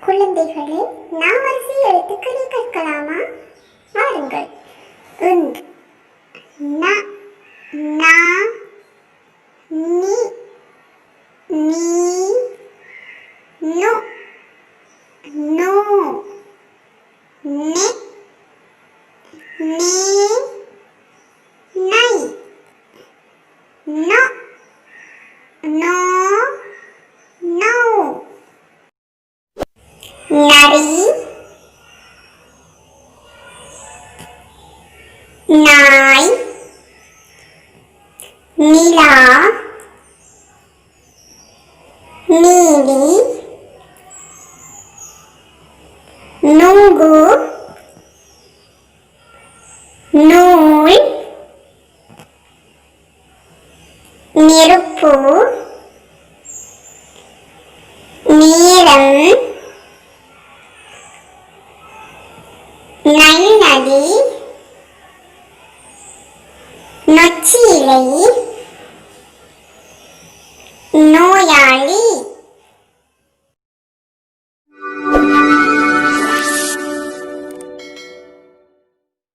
குழந்தைகளே, நாம் வரிசை எழுத்துக்களை கற்கலாமா? வாருங்கள். இந்த், ந, நா, நி, நீ, நு, நூ, நெ, நே, நை, நொ, நோ, நௌ. நரி, நாய், நிலா, நீலி, நுங்கு, நூல், நெருப்பு, நேரம், நன்னதி, நொச்சி இலை, நோயாளி,